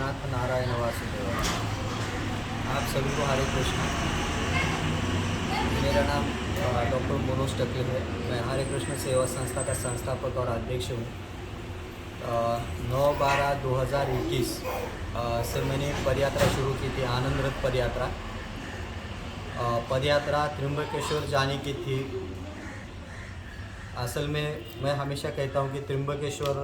नाथ नारायण वासुदेव। आप सभी को हरे कृष्ण। मेरा नाम डॉक्टर मनोज टकले है। मैं हरे कृष्ण सेवा संस्था का संस्थापक और अध्यक्ष हूँ। 9/12/2021 से मैंने पदयात्रा शुरू की थी, आनंद रथ पदयात्रा। पदयात्रा त्र्यंबकेश्वर जाने की थी। असल में मैं हमेशा कहता हूँ कि त्र्यंबकेश्वर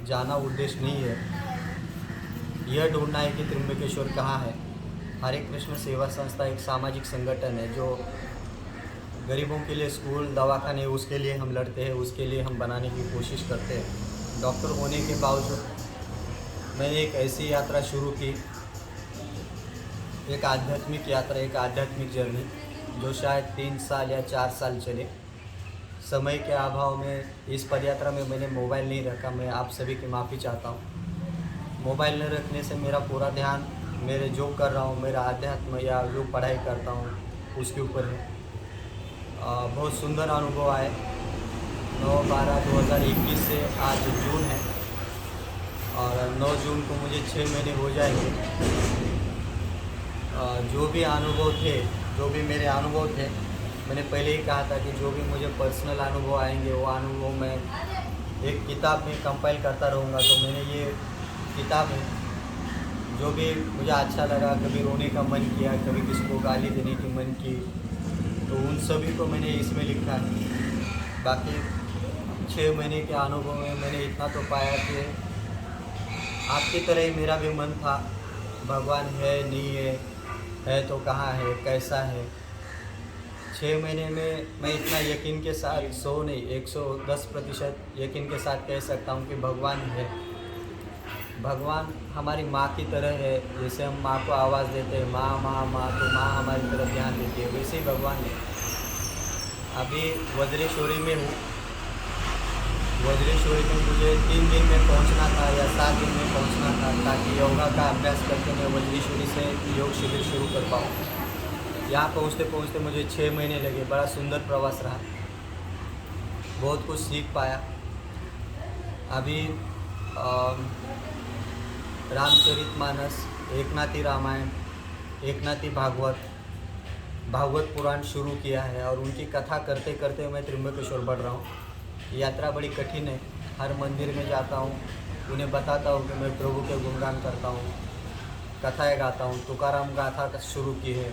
जाना उद्देश्य नहीं है, यह ढूंढना है कि त्र्यंबकेश्वर कहाँ है। हरे कृष्ण सेवा संस्था एक सामाजिक संगठन है जो गरीबों के लिए स्कूल दवाखाने, उसके लिए हम लड़ते हैं, उसके लिए हम बनाने की कोशिश करते हैं। डॉक्टर होने के बावजूद मैंने एक ऐसी यात्रा शुरू की, एक आध्यात्मिक यात्रा, एक आध्यात्मिक जर्नी जो शायद 3 साल या 4 साल चले। समय के अभाव में इस पदयात्रा में मैंने मोबाइल नहीं रखा। मैं आप सभी की माफ़ी चाहता हूँ। मोबाइल न रखने से मेरा पूरा ध्यान मेरे जो कर रहा हूँ, मेरा अध्यात्म या जो पढ़ाई करता हूँ उसके ऊपर है। बहुत सुंदर अनुभव आए। 9/12/2021 से आज जून है और 9 जून को मुझे 6 महीने हो जाएंगे। जो भी मेरे अनुभव थे, मैंने पहले ही कहा था कि जो भी मुझे पर्सनल अनुभव आएंगे वो अनुभव मैं एक किताब में कंपाइल करता रहूँगा। तो मैंने ये किताब है, जो भी मुझे अच्छा लगा, कभी रोने का मन किया, कभी किसी को गाली देने की मन की, तो उन सभी को मैंने इसमें लिखा है। बाकी 6 महीने के अनुभव में मैंने इतना तो पाया कि आपकी तरह ही मेरा भी मन था, भगवान है नहीं है तो कहाँ है, कैसा है। 6 महीने में मैं इतना यकीन के साथ 100 नहीं 110% यकीन के साथ कह सकता हूँ कि भगवान है। भगवान हमारी माँ की तरह है। जैसे हम माँ को आवाज़ देते हैं माँ माँ माँ, तो माँ हमारी तरफ ध्यान देती है, वैसे ही भगवान है। अभी वज्रेश्वरी में हूँ। वज्रेश्वरी में मुझे 3 दिन में पहुँचना था या 7 दिन में पहुँचना था, ताकि योगा का अभ्यास करके मैं वज्रेश्वरी से योग शिविर शुरू कर पाऊँ। यहाँ पहुँचते पहुँचते मुझे 6 महीने लगे। बड़ा सुंदर प्रवास रहा, बहुत कुछ सीख पाया। अभी रामचरितमानस, एकनाथी रामायण, एकनाथी भागवत पुराण शुरू किया है और उनकी कथा करते करते मैं त्र्यंबकेश्वर बढ़ रहा हूँ। यात्रा बड़ी कठिन है। हर मंदिर में जाता हूँ, उन्हें बताता हूँ कि मैं प्रभु के गुणगान करता हूँ, कथाएँ गाता हूँ। तुकाराम गाथा शुरू की है।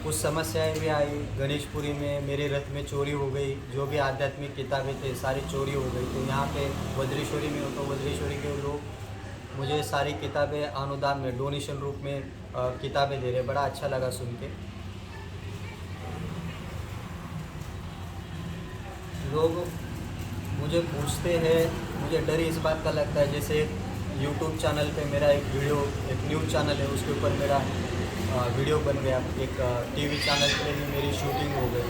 कुछ समस्याएं भी आई। गणेशपुरी में मेरे रथ में चोरी हो गई, जो भी आध्यात्मिक किताबें थे सारी चोरी हो गई। तो यहाँ पे वज्रेश्वरी में हो तो वज्रेश्वरी के लोग मुझे सारी किताबें अनुदान में, डोनेशन रूप में किताबें दे रहे। बड़ा अच्छा लगा सुन के। लोग मुझे पूछते हैं, मुझे डर इस बात का लगता है, जैसे यूट्यूब चैनल पे मेरा एक न्यूज़ चैनल है, उसके ऊपर मेरा वीडियो बन गया। एक टीवी चैनल पे भी मेरी शूटिंग हो गई।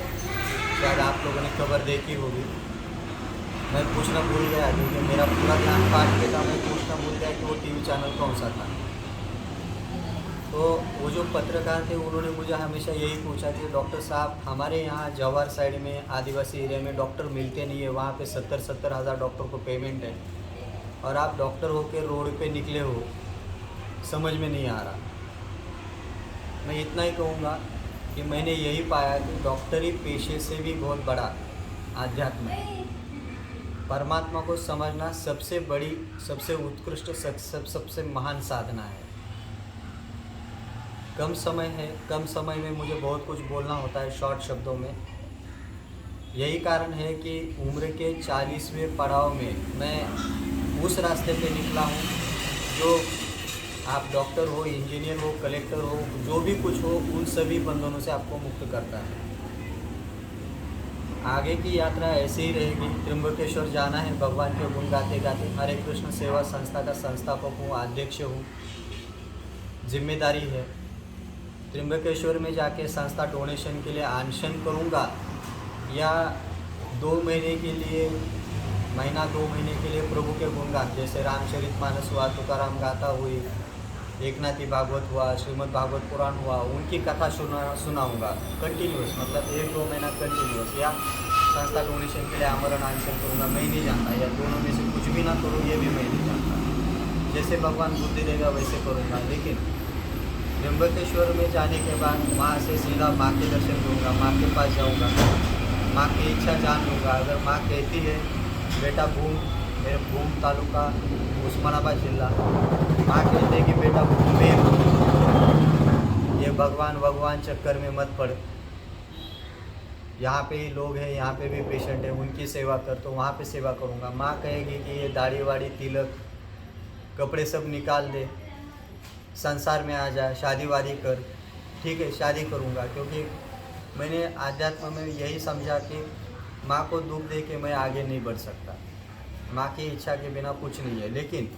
शायद आप लोगों ने खबर देखी होगी। मैं पूछना भूल गया क्योंकि मेरा पूरा ध्यान पाठ पे था। मैं पूछना भूल गया कि वो टीवी चैनल कौन सा था। तो वो जो पत्रकार थे उन्होंने मुझे हमेशा यही पूछा कि डॉक्टर साहब, हमारे यहाँ जवाहर साइड में आदिवासी एरिया में डॉक्टर मिलते नहीं है, वहाँ पे 70-70 हज़ार डॉक्टर को पेमेंट है और आप डॉक्टर होकर रोड पे निकले हो, समझ में नहीं आ रहा। मैं इतना ही कहूँगा कि मैंने यही पाया कि डॉक्टरी पेशे से भी बहुत बड़ा आध्यात्म है। परमात्मा को समझना सबसे बड़ी, सबसे उत्कृष्ट, सबसे महान साधना है। कम समय है, कम समय में मुझे बहुत कुछ बोलना होता है शॉर्ट शब्दों में। यही कारण है कि उम्र के 40वें पड़ाव में मैं उस रास्ते पे निकला हूँ जो आप डॉक्टर हो, इंजीनियर हो, कलेक्टर हो, जो भी कुछ हो, उन सभी बंधनों से आपको मुक्त करता है। आगे की यात्रा ऐसे ही रहेगी। त्र्यंबकेश्वर जाना है भगवान के गुण गाते गाते। हरे कृष्ण सेवा संस्था का संस्थापक हूँ, अध्यक्ष हूँ, जिम्मेदारी है। त्र्यंबकेश्वर में जाके संस्था डोनेशन के लिए अनशन करूँगा या 2 महीने के लिए, महीना 2 महीने के लिए प्रभु के गुणगान, जैसे रामचरितमानस हुआ, तुकाराम गाथा हुई, एकनाथी भागवत हुआ, श्रीमद् भागवत पुराण हुआ, उनकी कथा सुनाऊंगा कंटिन्यूस, मतलब 1-2 महीना कंटिन्यूस, या संस्था डोनेशन के लिए आमरण अनशन करूँगा। मैं नहीं जानता, या दोनों में से कुछ भी ना करूँ, ये भी मैं नहीं जानता। जैसे भगवान बुद्धि देगा वैसे करूँगा। लेकिन त्र्यंबकेश्वर में जाने के बाद वहाँ से सीधा माँ के दर्शन करूँगा, माँ के पास जाऊँगा, माँ की इच्छा जान लूँगा। अगर माँ कहती है बेटा भूम, मेरे भूम तालुका उस्मानाबाद जिला, माँ कहते हैं कि बेटा भूम में ये भगवान चक्कर में मत पड़, यहाँ पे ही लोग हैं, यहाँ पे भी पेशेंट है, उनकी सेवा कर, तो वहाँ पे सेवा करूँगा। माँ कहेगी कि ये दाढ़ी वाड़ी तिलक कपड़े सब निकाल दे, संसार में आ जाए, शादी वादी कर, ठीक है शादी करूँगा। क्योंकि मैंने आध्यात्म में यही समझा कि माँ को दुख दे के मैं आगे नहीं बढ़ सकता, माँ की इच्छा के बिना कुछ नहीं है। लेकिन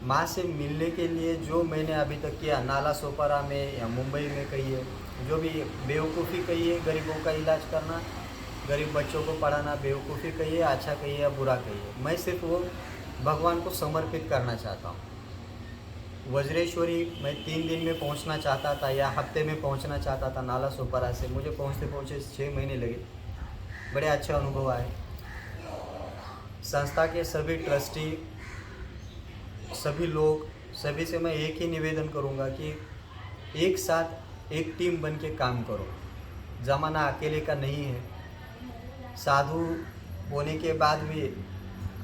माँ से मिलने के लिए जो मैंने अभी तक किया, नाला सोपारा में या मुंबई में कही है, जो भी बेवकूफ़ी कही है, गरीबों का इलाज करना, गरीब बच्चों को पढ़ाना, बेवकूफ़ी कही है, अच्छा कही है या बुरा कही है, मैं सिर्फ वो भगवान को समर्पित करना चाहता हूँ। वज्रेश्वरी मैं 3 दिन में पहुँचना चाहता था या हफ्ते में पहुँचना चाहता था नाला सोपारा से, मुझे पहुँचते पहुँचे 6 महीने लगे। बड़े अच्छे अनुभव आए। संस्था के सभी ट्रस्टी, सभी लोग, सभी से मैं एक ही निवेदन करूंगा कि एक साथ एक टीम बन के काम करो। ज़माना अकेले का नहीं है। साधु होने के बाद भी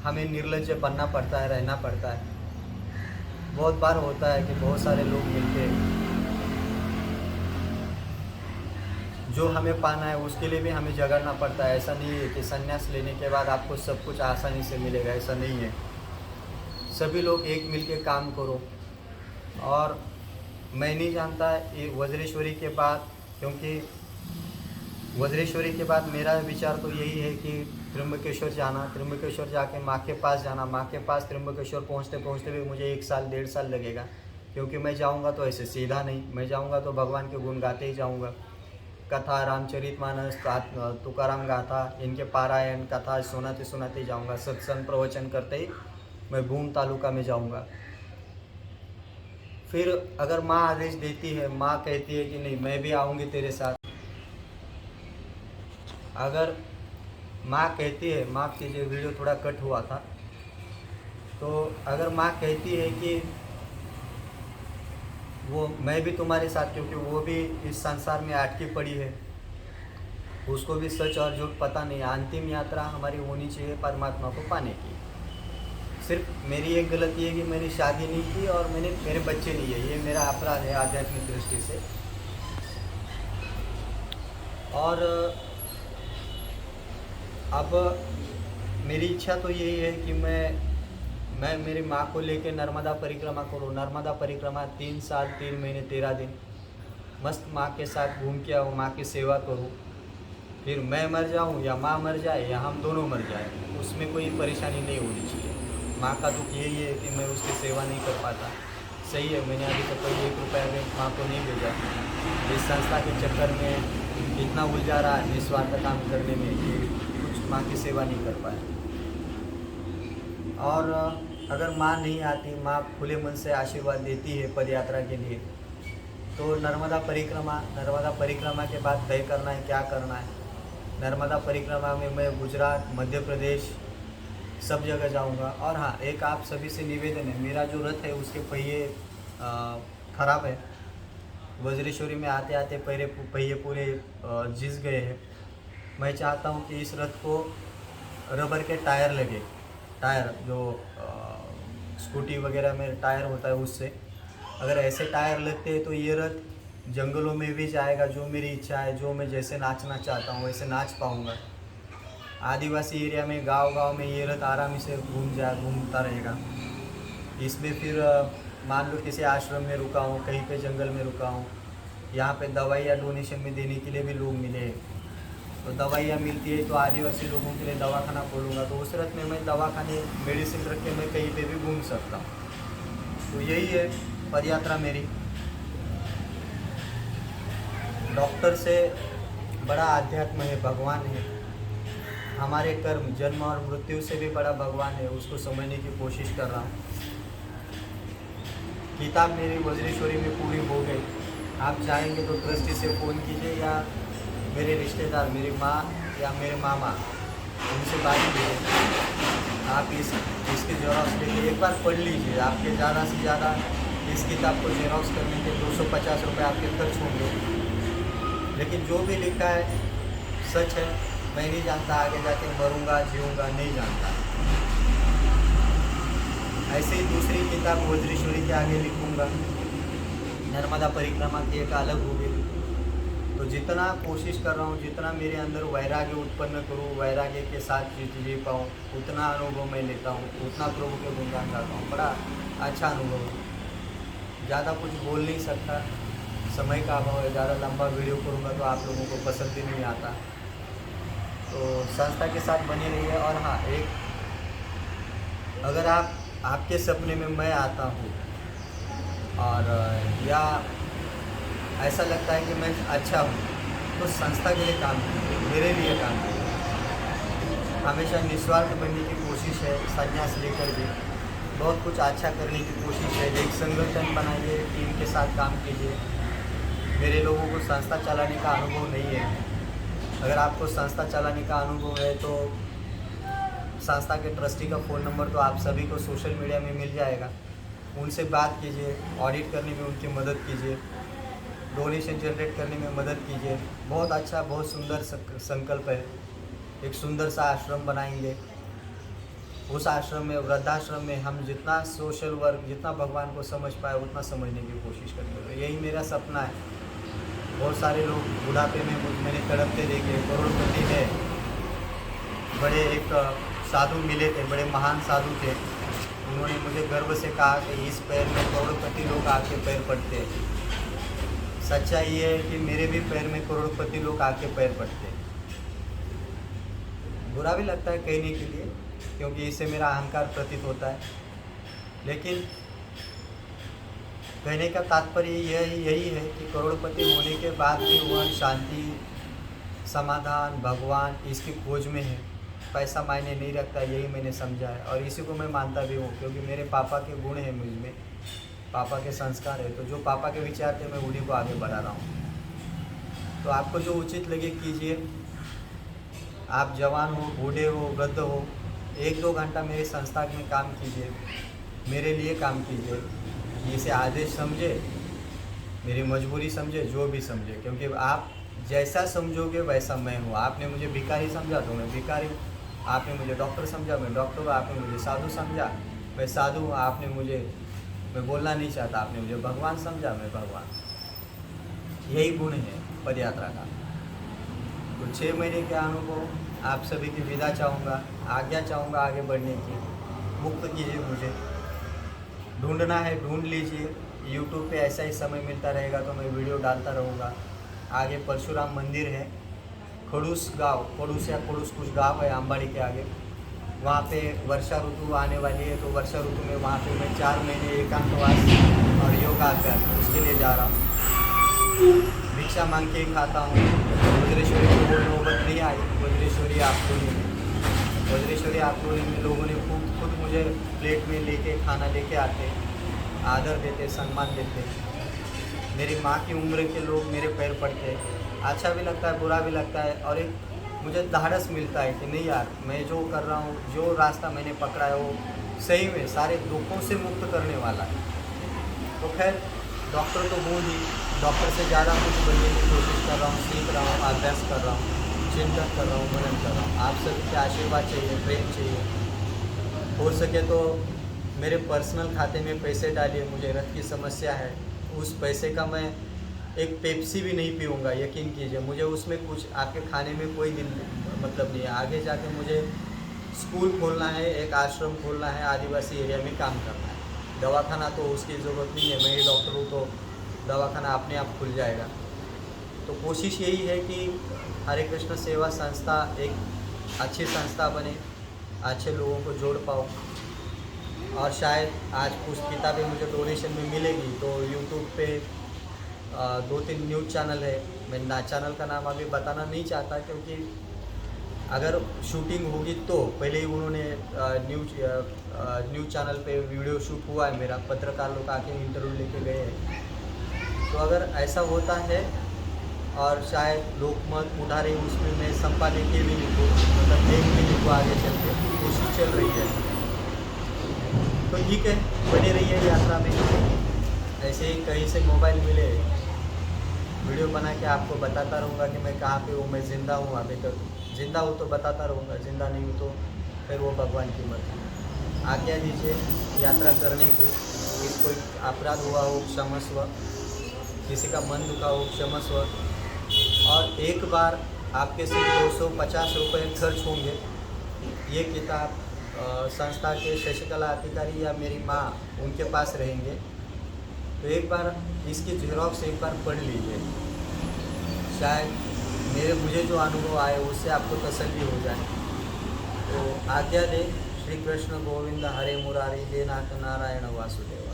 हमें निर्लज्ज बनना पड़ता है, रहना पड़ता है। बहुत बार होता है कि बहुत सारे लोग मिलके जो हमें पाना है उसके लिए भी हमें झगड़ना पड़ता है। ऐसा नहीं है कि संन्यास लेने के बाद आपको सब कुछ आसानी से मिलेगा, ऐसा नहीं है। सभी लोग एक मिल के काम करो। और मैं नहीं जानता ये वज्रेश्वरी के बाद, क्योंकि वज्रेश्वरी के बाद मेरा विचार तो यही है कि त्र्यंबकेश्वर जाना, त्र्यंबकेश्वर जाके माँ के पास जाना, माँ के पास त्र्यंबकेश्वर पहुँचते पहुँचते भी मुझे 1 साल 1.5 साल लगेगा। क्योंकि मैं जाऊँगा तो ऐसे सीधा नहीं, मैं जाऊँगा तो भगवान के गुण गाते ही जाऊँगा। कथा, रामचरितमानस, तुकाराम गाथा, इनके पारायण कथा सुनाते सुनाते जाऊँगा। सत्संग प्रवचन करते ही मैं भूम तालुका में जाऊँगा। फिर अगर माँ आदेश देती है, माँ कहती है कि नहीं मैं भी आऊँगी तेरे साथ, अगर माँ कहती है, माफ़ कीजिए वीडियो थोड़ा कट हुआ था, तो अगर माँ कहती है कि वो मैं भी तुम्हारे साथ, क्योंकि वो भी इस संसार में अटकी पड़ी है, उसको भी सच और झूठ पता नहीं। अंतिम यात्रा हमारी होनी चाहिए परमात्मा को पाने की। सिर्फ मेरी एक गलती है कि मैंने शादी नहीं की और मेरे बच्चे नहीं है, ये मेरा अपराध है आध्यात्मिक दृष्टि से। और अब मेरी इच्छा तो यही है कि मैं मेरी माँ को लेके नर्मदा परिक्रमा करूँ। नर्मदा परिक्रमा 3 साल 3 महीने 13 दिन मस्त माँ के साथ घूम के आऊँ, माँ की सेवा करूँ। फिर मैं मर जाऊँ या माँ मर जाए या हम दोनों मर जाए, उसमें कोई परेशानी नहीं होनी चाहिए। माँ का दुख यही है कि मैं उसकी सेवा नहीं कर पाता। सही है, मैंने अभी तक कोई 1 रुपया भी माँ को नहीं भेजा। इस संस्था के चक्कर में इतना उलझा रहा निस्वार्थ काम करने में कि कुछ माँ की सेवा नहीं कर पाया। और अगर माँ नहीं आती, माँ खुले मन से आशीर्वाद देती है पदयात्रा के लिए, तो नर्मदा परिक्रमा के बाद तय करना है क्या करना है। नर्मदा परिक्रमा में मैं गुजरात, मध्य प्रदेश सब जगह जाऊंगा। और हाँ, एक आप सभी से निवेदन है, मेरा जो रथ है उसके पहिए ख़राब है। वज्रेश्वरी में आते आते पहिए पूरे घिस गए हैं। मैं चाहता हूँ कि इस रथ को रबर के टायर लगे, टायर जो स्कूटी वगैरह में टायर होता है उससे, अगर ऐसे टायर लगते हैं तो ये रथ जंगलों में भी जाएगा। जो मेरी इच्छा है, जो मैं जैसे नाचना चाहता हूँ वैसे नाच पाऊँगा। आदिवासी एरिया में, गांव में ये रथ आराम से घूमता रहेगा। इसमें फिर मान लो किसी आश्रम में रुका हूँ, कहीं पे जंगल में रुका हूँ, यहाँ पे दवाइयाँ डोनेशन में देने के लिए भी लोग मिले, तो दवाइयाँ मिलती है तो आदिवासी लोगों के लिए दवाखाना खोलूँगा, तो उस रथ में मैं दवाखाने मेडिसिन रख के मैं कहीं पे भी घूम सकता हूँ। तो यही है पदयात्रा मेरी। डॉक्टर से बड़ा आध्यात्म है, भगवान है। हमारे कर्म, जन्म और मृत्यु से भी बड़ा भगवान है, उसको समझने की कोशिश कर रहा हूँ। किताब मेरी वज्रेश्वरी में पूरी हो गई। आप चाहेंगे तो ट्रस्टी से फ़ोन कीजिए या मेरे रिश्तेदार, मेरी माँ या मेरे मामा, उनसे बात कीजिए। आप इसकी जेरॉक्स लेके एक बार पढ़ लीजिए। आपके ज़्यादा से ज़्यादा इस किताब को जेरॉक्स करने के 250 रुपये आपके खर्च होंगे, लेकिन जो भी लिखा है सच है। मैं नहीं जानता आगे जाके मरूंगा जीऊँगा, नहीं जानता। ऐसे ही दूसरी किताब वज्रेश्वरी के आगे लिखूँगा, नर्मदा परिक्रमा की एक अलग होगी। तो जितना कोशिश कर रहा हूँ, जितना मेरे अंदर वैराग्य उत्पन्न करूँ, वैराग्य के साथ जी पाऊँ, उतना अनुभव मैं लेता हूँ, उतना प्रभु के गुणगान गाता हूँ। बड़ा अच्छा अनुभव है। ज़्यादा कुछ बोल नहीं सकता, समय का अभाव है। ज़्यादा लंबा वीडियो करूँगा तो आप लोगों को पसंद भी नहीं आता। तो संस्था के साथ बने रहिए। और हाँ, एक अगर आपके सपने में मैं आता हूँ और या ऐसा लगता है कि मैं अच्छा हूँ, तो संस्था के लिए काम कीजिए, मेरे लिए काम कीजिए। हमेशा निस्वार्थ बनने की कोशिश है, संन्यास लेकर भी बहुत कुछ अच्छा करने की कोशिश है। एक संगठन बनाइए, टीम के साथ काम कीजिए। मेरे लोगों को संस्था चलाने का अनुभव नहीं है। अगर आपको संस्था चलाने का अनुभव है तो संस्था के ट्रस्टी का फ़ोन नंबर तो आप सभी को सोशल मीडिया में मिल जाएगा। उनसे बात कीजिए, ऑडिट करने में उनकी मदद कीजिए, डोनेशन जनरेट करने में मदद कीजिए। बहुत अच्छा, बहुत सुंदर संकल्प है। एक सुंदर सा आश्रम बनाएंगे। उस आश्रम में, वृद्धाश्रम में हम जितना सोशल वर्क, जितना भगवान को समझ पाए उतना समझने की कोशिश करेंगे। तो यही मेरा सपना है। बहुत सारे लोग बुढ़ापे में मैंने तड़पते देखे। करोड़पति है, बड़े एक साधु मिले थे, बड़े महान साधु थे। उन्होंने मुझे गर्व से कहा कि इस पैर में करोड़पति लोग आके पैर पड़ते हैं। सच्चाई ये है कि मेरे भी पैर में करोड़पति लोग आके पैर पड़ते हैं। बुरा भी लगता है कहने के लिए, क्योंकि इससे मेरा अहंकार प्रतीत होता है, लेकिन कहने का तात्पर्य यही है कि करोड़पति होने के बाद भी वह शांति, समाधान, भगवान इसकी खोज में है। पैसा मायने नहीं रखता, यही मैंने समझा है। और इसी को मैं मानता भी हूँ, क्योंकि मेरे पापा के गुण हैं मुझ में, पापा के संस्कार है। तो जो पापा के विचार थे मैं उन्हीं को आगे बढ़ा रहा हूँ। तो आपको जो उचित लगे कीजिए। आप जवान हो, बूढ़े हो, वृद्ध हो, 1-2 घंटा मेरे संस्था में काम कीजिए, मेरे लिए काम कीजिए। इसे आदेश समझे, मेरी मजबूरी समझे, जो भी समझे, क्योंकि आप जैसा समझोगे वैसा मैं हूँ। आपने मुझे भिखारी समझा तो मैं भिखारी हूँ, आपने मुझे डॉक्टर समझा मैं डॉक्टर हूँ, आपने मुझे साधु समझा मैं साधु हूँ, आपने मुझे, मैं बोलना नहीं चाहता, आपने मुझे भगवान समझा मैं भगवान। यही गुण है पदयात्रा का। तो 6 महीने के अनुभव आप सभी की विदा चाहूँगा, आज्ञा चाहूँगा आगे बढ़ने की। मुक्त कीजिए मुझे। ढूंढना है ढूंढ लीजिए। यूट्यूब पे ऐसा ही समय मिलता रहेगा तो मैं वीडियो डालता रहूँगा। आगे परशुराम मंदिर है, खड़ूस गांव, खड़ूस या खड़ूस कुछ गांव है आंबाड़ी के आगे। वहाँ पे वर्षा ऋतु आने वाली है, तो वर्षा ऋतु में वहाँ पे मैं 4 महीने एकांतवास और योगा कर उसके लिए जा रहा हूँ। भिक्षा मांग के ही खाता हूँ। वज्रेश्वरी को वो नौबत नहीं आई। वज्रेश्वरी आपको में लोगों ने खुद मुझे प्लेट में लेके खाना लेके आते, आदर देते, सम्मान देते। मेरी माँ की उम्र के लोग मेरे पैर पड़ते। अच्छा भी लगता है, बुरा भी लगता है, और एक मुझे धाड़स मिलता है कि नहीं यार, मैं जो कर रहा हूँ, जो रास्ता मैंने पकड़ा है वो सही में सारे दुखों से मुक्त करने वाला है। तो खैर, डॉक्टर तो हूँ ही, डॉक्टर से ज़्यादा कुछ बनने की कोशिश कर रहा हूँ, सीख रहा हूँ, अभ्यास कर रहा हूँ, चिंतन कर रहा हूँ, मनन कर रहा हूँ। आप सभी के आशीर्वाद चाहिए, प्रेम चाहिए। हो सके तो मेरे पर्सनल खाते में पैसे डालिए। मुझे रक्त की समस्या है, उस पैसे का मैं एक पेप्सी भी नहीं पीऊँगा, यकीन कीजिए। मुझे उसमें कुछ आपके खाने में कोई दिन मतलब नहीं है। आगे जाके मुझे स्कूल खोलना है, एक आश्रम खोलना है, आदिवासी एरिया में काम करना है। दवाखाना तो उसकी ज़रूरत नहीं है, मैं ही डॉक्टर हूँ, तो दवाखाना अपने आप खुल जाएगा। तो कोशिश यही है कि हरे कृष्ण सेवा संस्था एक अच्छी संस्था बने, अच्छे लोगों को जोड़ पाओ। और शायद आज कुछ किताबें मुझे डोनेशन में मिलेगी तो यूट्यूब पे 2-3 न्यूज़ चैनल है। मैं चैनल का नाम अभी बताना नहीं चाहता, क्योंकि अगर शूटिंग होगी तो पहले ही उन्होंने न्यूज़ चैनल पे वीडियो शूट हुआ है मेरा, पत्रकार लोग आके इंटरव्यू लेके गए हैं। तो अगर ऐसा होता है और शायद लोकमत उठा रही, उसमें मैं संपादकीय भी लिखूँ, मतलब देंगे इनको आगे चल के, कोशिश चल रही है। तो ठीक है, बने रहिए यात्रा में। ऐसे ही कहीं से मोबाइल मिले वीडियो बना के आपको बताता रहूँगा कि मैं कहाँ पे हूँ, मैं ज़िंदा हूँ। अभी तक ज़िंदा हूँ तो बताता रहूँगा, ज़िंदा नहीं हूँ तो फिर वो भगवान की मर्ज़ी। आज्ञा दीजिए यात्रा करने की। किसी कोई अपराध हुआ हो क्षमस्व, किसी का मन दुखा हो क्षमस्व। और एक बार आपके सिर्फ 250 रुपये खर्च होंगे। ये किताब संस्था के शशिकला अधिकारी या मेरी माँ उनके पास रहेंगे, तो एक बार इसकी ज़ेरॉक्स एक बार पढ़ लीजिए। शायद मुझे जो अनुभव आए उससे आपको तसल्ली हो जाए। तो आज्ञा दे। श्री कृष्ण गोविंद हरे मुरारी, हे नाथ नारायण वासुदेव।